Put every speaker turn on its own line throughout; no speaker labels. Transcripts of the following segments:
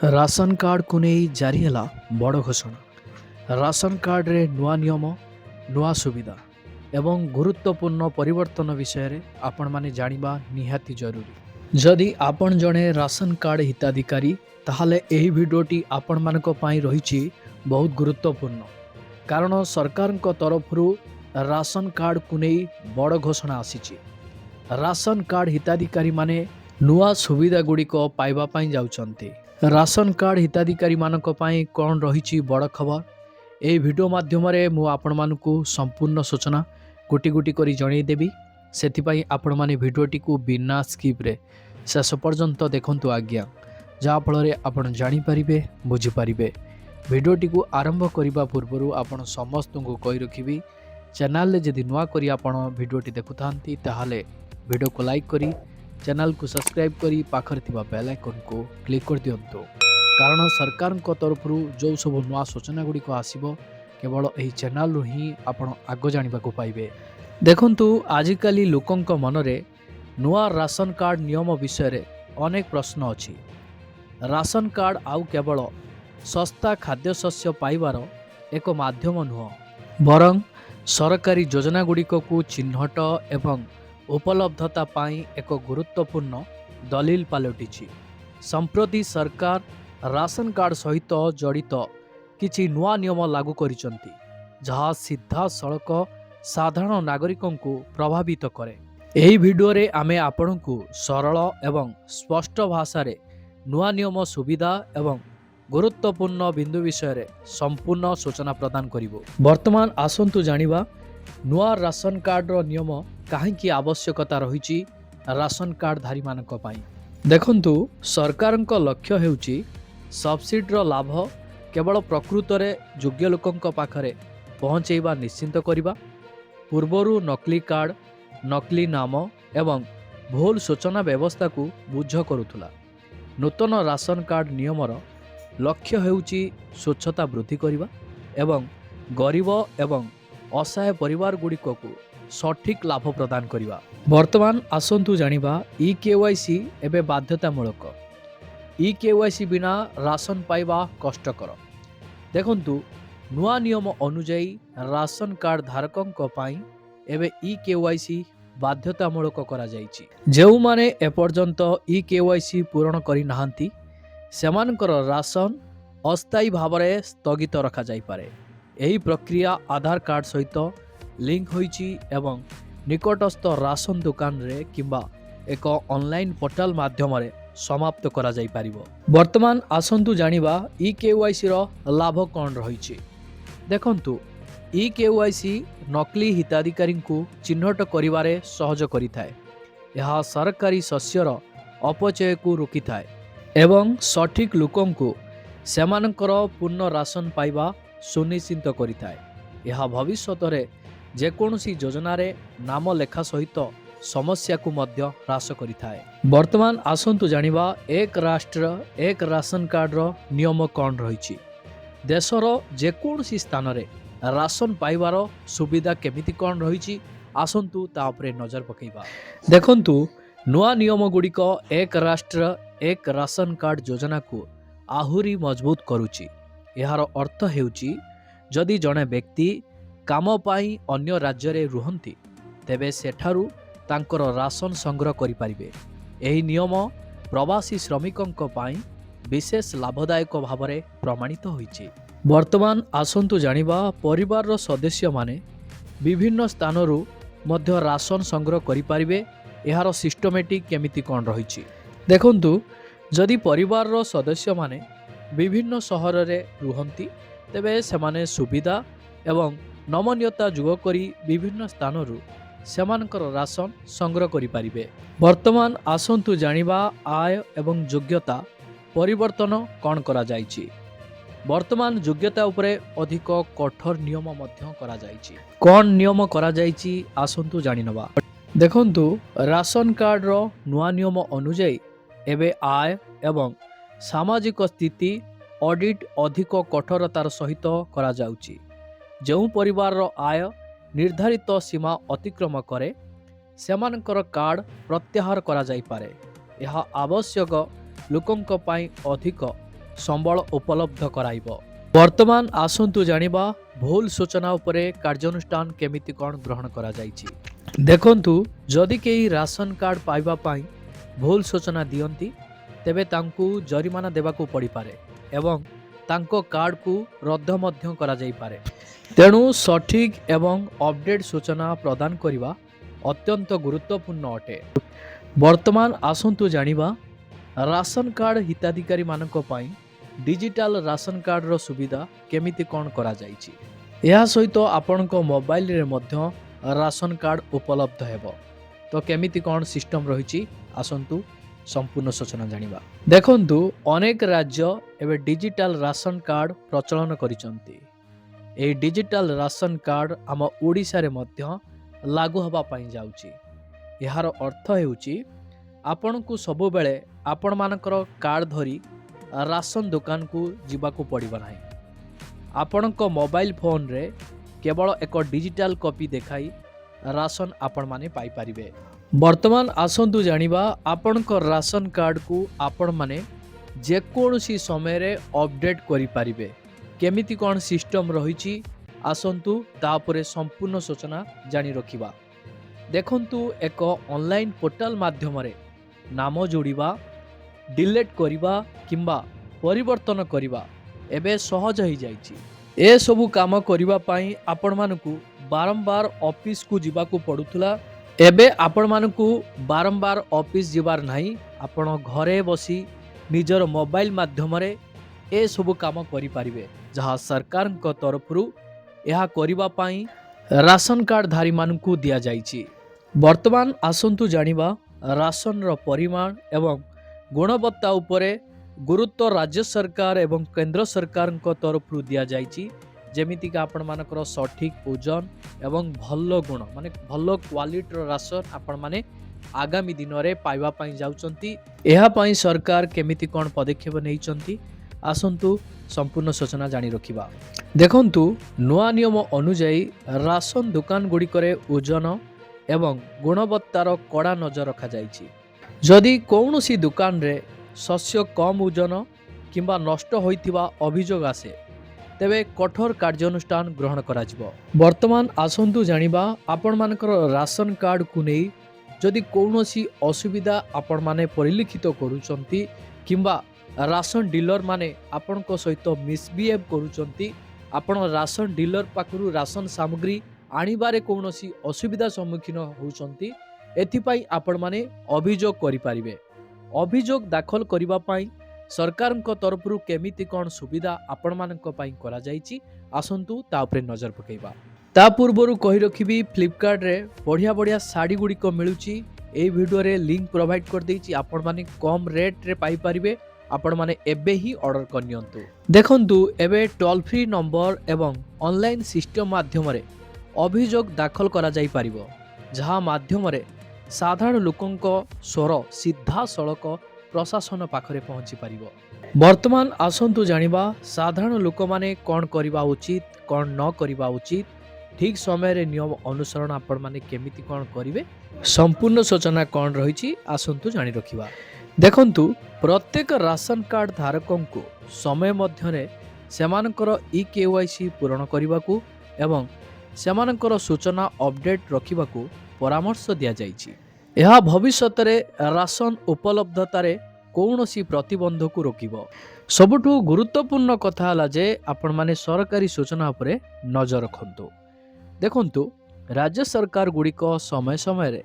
Ration card को नहीं जारी है बड़ घोषणा। राशन कार्ड रे नुआ नियम, नुआ सुविधा एवं गुरुत्वपूर्ण परिवर्तन विषय रे आपण माने जानिबा निहाती जरूरी। जदि आपण जणे राशन कार्ड हिताधिकारी ताहले एही भिडियोटी आपण मानक पई रहिछि बहुत गुरुत्वपूर्ण। कारण सरकार तरफरु राशन कार्ड को नहीं बड़ घोषणा आसीछि। राशन कार्ड हिताधिकारी माने नुआ सुविधा गुड़िक पाइबा पई जाउछन्ते। राशन कार्ड हिताधिकारी मानक पई कोन रहिछि बड़ खबर। ए भिडियो माध्यम रे मु आपण मानकु संपूर्ण सूचना गोटी गोटी करी जणै देबी। सेथि पई आपण माने भिडियोटी को बिना स्किप रे शेष पर्यंत देखंतु आज्ञा, जहा फल रे आपण जानि परिबे, बुझि परिबे। भिडियोटी को आरंभ करिबा पूर्वरु आपण समस्त को कहि रखिबी, चैनल रे जदि नुआ करी आपण भिडियोटी देखुथांती ताहाले वीडियो को लाइक करी चैनल को सब्सक्राइब करी पाखर थिबा बेल आइकन को क्लिक कर दियंतो। कारण सरकार को तरफ जो सब नुआ सूचना गुड़िक आसीबो केवल एही चैनल रु ही आपण आगो जानिबा को पाइबे। देखंतु आजिकाली लोकंक मनरे नुआ राशन कार्ड नियम विषय रे अनेक प्रश्न अछि। राशन कार्ड आउ केवल सस्ता खाद्य शस्य पाइबार एक माध्यम नुह, बरं सरकारी योजना गुड़िक को चिन्हट एवं उपलब्धता पाई एक गुरुत्वपूर्ण दलिल पालटिछि। संप्रति सरकार राशन कार्ड सहित जड़ित किछि नुआ नियम लागू करिसंती, जहा सीधा सड़क साधारण नागरिकों को प्रभावित करे। एही भिडियो रे आमे आपनकु सरल एवं स्पष्ट भाषा रे नुआ नियम सुविधा एवं गुरुत्वपूर्ण बिंदु विषय रे संपूर्ण सूचना प्रदान करिवो। वर्तमान आसंतु जानिबा नुआ राशन कार्ड रो नियम काहेकि आवश्यकता रहिछि राशन कार्ड धारी मानक पाई। देखंतु सरकारक लक्ष्य हेउछि सब्सिडीर लाभ केवल प्रकृत रे योग्य लोकंक पाखरे पहुंचेबा निश्चिंत करिबा। पूर्वरु नकली कार्ड, नकली नाम एवं भूल सूचना व्यवस्था को बुझ करुथुला। नूतन राशन कार्ड नियमर लक्ष्य हेउछि स्वच्छता वृद्धि करिबा एवं गरीब एवं असहाय परिवार गुड़िक को सठिक लाभ प्रदान करिबा। वर्तमान आसंतु जानिबा ई केवाईसी एबे बाध्यतामूलक। ई केवाईसी बिना राशन पाइबा कष्टकर। देखंतु नुआ नियम अनुଯାयी राशन कार्ड धारकंक पाई एबे ई केवाईसी बाध्यतामूलक करा जायछि। जेउ माने एपर्यंत ई केवाईसी पूर्ण करि नाहंती सेमानकर राशन अस्थायी भावरे स्थगित रखा जाई पारे। एही प्रक्रिया आधार कार्ड सहित लिंक होईछि एवं निकटस्थ राशन दुकान रे किंबा एक ऑनलाइन पोर्टल माध्यम रे समाप्त करा जाई पारिबो। वर्तमान आसंतु जानिबा ई केवाईसी रो लाभ कोन रहिछि। देखंतु ई केवाईसी नकली हिताधिकारी को चिन्हट करिवारे सहज करिथाय। यह सरकारी शस्यर अपचय को रोकिथाय एवं सठिक लोकं को सेमानकर पूर्ण राशन पाइबा सुनिश्चित करिथाय। यह भविष्यत रे जेकोसी योजना रे नाम लेखा सहित समस्या को मध्य ह्रास करिथाय। वर्तमान आसंतु जानिबा एक राष्ट्र एक राशन कार्ड रो नियम कोन रहिछि। देशर जेकोसी स्थान रे राशन पाइबार सुविधा केमिति कोन रहिछि आसंतु ता उपरे नजर पकेइबा। देखंतु नुआ नियम गुड़िक एक राष्ट्र एक राशन कार्ड योजना को आहुरी मजबूत करुछि। यार अर्थ हेउछि जदि जणे व्यक्ति काम पाई अन्य राज्य रे रुहंती तेबे सेठारु तांकर राशन संग्रह करि परिबे। एही नियम प्रवासी श्रमिकंक पाई विशेष लाभदायक भावरे प्रमाणित होइछि। वर्तमान आसंतु जानिबा परिवार रो सदस्य माने विभिन्न स्थानरु मध्य राशन संग्रह करि परिबे। एहार सिस्टमेटिक केमिति कोन रहिछि। देखंतु जदि परिवार रो सदस्य माने विभिन्न सहर रे रुहंती तेबे सेमाने सुविधा एवं नमनीयता जुग करी विभिन्न स्थानरु सेमानकर राशन संग्रह करि परिबे। वर्तमान आसंतु जानिबा आय एवं योग्यता परिवर्तन कोन करा जायछि। वर्तमान योग्यता उपरे अधिक कठोर नियम मध्य करा जायछि। कोन नियम करा जायछि आसंतु जानिनबा। देखंतु राशन कार्ड रो नुआ नियम अनुଯାयी एबे आय एवं सामाजिक स्थिति ऑडिट अधिक कठोरतार सहित करा जाउछि। जो परिवार रो आय निर्धारित सीमा अतिक्रम करे सेमानकर कार्ड प्रत्याहार करा जाई पारे। यह आवश्यक लोकंक पाई अधिक ସମ୍ବଳ ଉପଲବ୍ଧ କରାଇବ। ବର୍ତ୍ତମାନ ଆସନ୍ତୁ ଜାଣିବା ଭୁଲ ସୂଚନା ଉପରେ କାର୍ଯ୍ୟାନୁଷ୍ଠାନ କେମିତି କ'ଣ ଗ୍ରହଣ କରାଯାଇଛି। ଦେଖନ୍ତୁ, ଯଦି କେହି ରାସନ କାର୍ଡ଼ ପାଇବା ପାଇଁ ଭୁଲ ସୂଚନା ଦିଅନ୍ତି ତେବେ ତାଙ୍କୁ ଜରିମାନା ଦେବାକୁ ପଡ଼ିପାରେ ଏବଂ ତାଙ୍କ କାର୍ଡ଼କୁ ରଦ୍ଦ ମଧ୍ୟ କରାଯାଇପାରେ। ତେଣୁ ସଠିକ୍ ଏବଂ ଅପଡେଟ୍ ସୂଚନା ପ୍ରଦାନ କରିବା ଅତ୍ୟନ୍ତ ଗୁରୁତ୍ୱପୂର୍ଣ୍ଣ ଅଟେ। ବର୍ତ୍ତମାନ ଆସନ୍ତୁ ଜାଣିବା ରାସନ କାର୍ଡ଼ ହିତାଧିକାରୀମାନଙ୍କ ପାଇଁ ଡିଜିଟାଲ ରାସନ କାର୍ଡ଼ର ସୁବିଧା କେମିତି କ'ଣ କରାଯାଇଛି। ଏହା ସହିତ ଆପଣଙ୍କ ମୋବାଇଲରେ ମଧ୍ୟ ରାସନ କାର୍ଡ଼ ଉପଲବ୍ଧ ହେବ। ତ କେମିତି କ'ଣ ସିଷ୍ଟମ ରହିଛି, ଆସନ୍ତୁ ସମ୍ପୂର୍ଣ୍ଣ ସୂଚନା ଜାଣିବା। ଦେଖନ୍ତୁ, ଅନେକ ରାଜ୍ୟ ଏବେ ଡିଜିଟାଲ ରାସନ କାର୍ଡ଼ ପ୍ରଚଳନ କରିଛନ୍ତି। ଏହି ଡିଜିଟାଲ ରାସନ କାର୍ଡ଼ ଆମ ଓଡ଼ିଶାରେ ମଧ୍ୟ ଲାଗୁ ହେବା ପାଇଁ ଯାଉଛି। ଏହାର ଅର୍ଥ ହେଉଛି ଆପଣଙ୍କୁ ସବୁବେଳେ ଆପଣମାନଙ୍କର କାର୍ଡ଼ ଧରି ରାସନ ଦୋକାନକୁ ଯିବାକୁ ପଡ଼ିବ ନାହିଁ। ଆପଣଙ୍କ ମୋବାଇଲ ଫୋନରେ କେବଳ ଏକ ଡିଜିଟାଲ କପି ଦେଖାଇ ରାସନ ଆପଣମାନେ ପାଇପାରିବେ। ବର୍ତ୍ତମାନ ଆସନ୍ତୁ ଜାଣିବା ଆପଣଙ୍କ ରାସନ କାର୍ଡ଼କୁ ଆପଣମାନେ ଯେକୌଣସି ସମୟରେ ଅପଡେଟ୍ କରିପାରିବେ। କେମିତି କ'ଣ ସିଷ୍ଟମ ରହିଛି, ଆସନ୍ତୁ ତା ଉପରେ ସମ୍ପୂର୍ଣ୍ଣ ସୂଚନା ଜାଣି ରଖିବା। ଦେଖନ୍ତୁ, ଏକ ଅନଲାଇନ୍ ପୋର୍ଟାଲ ମାଧ୍ୟମରେ ନାମ ଯୋଡ଼ିବା, ଡିଲିଟ୍ କରିବା କିମ୍ବା ପରିବର୍ତ୍ତନ କରିବା ଏବେ ସହଜ ହୋଇଯାଇଛି। ଏସବୁ କାମ କରିବା ପାଇଁ ଆପଣମାନଙ୍କୁ ବାରମ୍ବାର ଅଫିସକୁ ଯିବାକୁ ପଡ଼ୁଥିଲା। ଏବେ ଆପଣମାନଙ୍କୁ ବାରମ୍ବାର ଅଫିସ ଯିବାର ନାହିଁ। ଆପଣ ଘରେ ବସି ନିଜର ମୋବାଇଲ ମାଧ୍ୟମରେ ଏସବୁ କାମ କରିପାରିବେ, ଯାହା ସରକାରଙ୍କ ତରଫରୁ ଏହା କରିବା ପାଇଁ ରାସନ କାର୍ଡ଼ ଧାରୀମାନଙ୍କୁ ଦିଆଯାଇଛି। ବର୍ତ୍ତମାନ ଆସନ୍ତୁ ଜାଣିବା ରାସନର ପରିମାଣ ଏବଂ ଗୁଣବତ୍ତା ଉପରେ ଗୁରୁତ୍ୱ ରାଜ୍ୟ ସରକାର ଏବଂ କେନ୍ଦ୍ର ସରକାରଙ୍କ ତରଫରୁ ଦିଆଯାଇଛି। ଯେମିତିକି ଆପଣମାନଙ୍କର ସଠିକ୍ ଓଜନ ଏବଂ ଭଲ ଗୁଣ ମାନେ ଭଲ କ୍ୱାଲିଟିର ରାସନ ଆପଣମାନେ ଆଗାମୀ ଦିନରେ ପାଇବା ପାଇଁ ଯାଉଛନ୍ତି। ଏହା ପାଇଁ ସରକାର କେମିତି କ'ଣ ପଦକ୍ଷେପ ନେଇଛନ୍ତି, ଆସନ୍ତୁ ସମ୍ପୂର୍ଣ୍ଣ ସୂଚନା ଜାଣି ରଖିବା। ଦେଖନ୍ତୁ, ନୂଆ ନିୟମ ଅନୁଯାୟୀ ରାସନ ଦୋକାନ ଗୁଡ଼ିକରେ ଓଜନ ଏବଂ ଗୁଣବତ୍ତାର କଡ଼ା ନଜର ରଖାଯାଇଛି। ଯଦି କୌଣସି ଦୋକାନରେ ଶସ୍ୟ କମ୍ ଓଜନ କିମ୍ବା ନଷ୍ଟ ହୋଇଥିବା ଅଭିଯୋଗ ଆସେ ତେବେ କଠୋର କାର୍ଯ୍ୟାନୁଷ୍ଠାନ ଗ୍ରହଣ କରାଯିବ। ବର୍ତ୍ତମାନ ଆସନ୍ତୁ ଜାଣିବା ଆପଣମାନଙ୍କର ରାସନ କାର୍ଡ଼କୁ ନେଇ ଯଦି କୌଣସି ଅସୁବିଧା ଆପଣମାନେ ପରିଲକ୍ଷିତ କରୁଛନ୍ତି କିମ୍ବା ରାସନ ଡିଲର ମାନେ ଆପଣଙ୍କ ସହିତ ମିସବିହେଭ୍ କରୁଛନ୍ତି, ଆପଣ ରାସନ ଡିଲର ପାଖରୁ ରାସନ ସାମଗ୍ରୀ ଆଣିବାରେ କୌଣସି ଅସୁବିଧା ସମ୍ମୁଖୀନ ହେଉଛନ୍ତି, ଏଥିପାଇଁ ଆପଣମାନେ ଅଭିଯୋଗ କରିପାରିବେ। ଅଭିଯୋଗ ଦାଖଲ କରିବା ପାଇଁ ସରକାରଙ୍କ ତରଫରୁ କେମିତି କ'ଣ ସୁବିଧା ଆପଣମାନଙ୍କ ପାଇଁ କରାଯାଇଛି, ଆସନ୍ତୁ ତା ଉପରେ ନଜର ପକାଇବା। ତା ପୂର୍ବରୁ କହି ରଖିବି, ଫ୍ଲିପକାର୍ଟରେ ବଢ଼ିଆ ବଢ଼ିଆ ଶାଢ଼ୀ ଗୁଡ଼ିକ ମିଳୁଛି। ଏହି ଭିଡ଼ିଓରେ ଲିଙ୍କ ପ୍ରୋଭାଇଡ଼ କରିଦେଇଛି, ଆପଣମାନେ କମ୍ ରେଟ୍ରେ ପାଇପାରିବେ। ଆପଣମାନେ ଏବେ ହିଁ ଅର୍ଡ଼ର କରିନିଅନ୍ତୁ। ଦେଖନ୍ତୁ, ଏବେ ଟୋଲ୍ ଫ୍ରି ନମ୍ବର ଏବଂ ଅନଲାଇନ୍ ସିଷ୍ଟମ ମାଧ୍ୟମରେ ଅଭିଯୋଗ ଦାଖଲ କରାଯାଇପାରିବ, ଯାହା ମାଧ୍ୟମରେ ସାଧାରଣ ଲୋକଙ୍କ ସ୍ୱର ସିଧାସଳଖ ପ୍ରଶାସନ ପାଖରେ ପହଞ୍ଚି ପାରିବ। ବର୍ତ୍ତମାନ ଆସନ୍ତୁ ଜାଣିବା ସାଧାରଣ ଲୋକମାନେ କ'ଣ କରିବା ଉଚିତ, କ'ଣ ନ କରିବା ଉଚିତ, ଠିକ୍ ସମୟରେ ନିୟମ ଅନୁସରଣ ଆପଣମାନେ କେମିତି କ'ଣ କରିବେ, ସମ୍ପୂର୍ଣ୍ଣ ସୂଚନା କ'ଣ ରହିଛି, ଆସନ୍ତୁ ଜାଣି ରଖିବା। ଦେଖନ୍ତୁ, ପ୍ରତ୍ୟେକ ରାସନ କାର୍ଡ଼ ଧାରକଙ୍କୁ ସମୟ ମଧ୍ୟରେ ସେମାନଙ୍କର EKYC ପୂରଣ କରିବାକୁ ଏବଂ ସେମାନଙ୍କର ସୂଚନା ଅପଡେଟ୍ ରଖିବାକୁ ପରାମର୍ଶ ଦିଆଯାଇଛି। ଏହା ଭବିଷ୍ୟତରେ ରାସନ ଉପଲବ୍ଧତାରେ କୌଣସି ପ୍ରତିବନ୍ଧକୁ ରୋକିବ। ସବୁଠୁ ଗୁରୁତ୍ୱପୂର୍ଣ୍ଣ କଥା ହେଲା ଯେ ଆପଣମାନେ ସରକାରୀ ସୂଚନା ଉପରେ ନଜର ରଖନ୍ତୁ। ଦେଖନ୍ତୁ, ରାଜ୍ୟ ସରକାର ଗୁଡ଼ିକ ସମୟ ସମୟରେ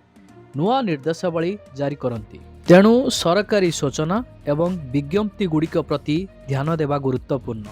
ନୂଆ ନିର୍ଦ୍ଦେଶାବଳୀ ଜାରି କରନ୍ତି। ତେଣୁ ସରକାରୀ ସୂଚନା ଏବଂ ବିଜ୍ଞପ୍ତି ଗୁଡ଼ିକ ପ୍ରତି ଧ୍ୟାନ ଦେବା ଗୁରୁତ୍ୱପୂର୍ଣ୍ଣ।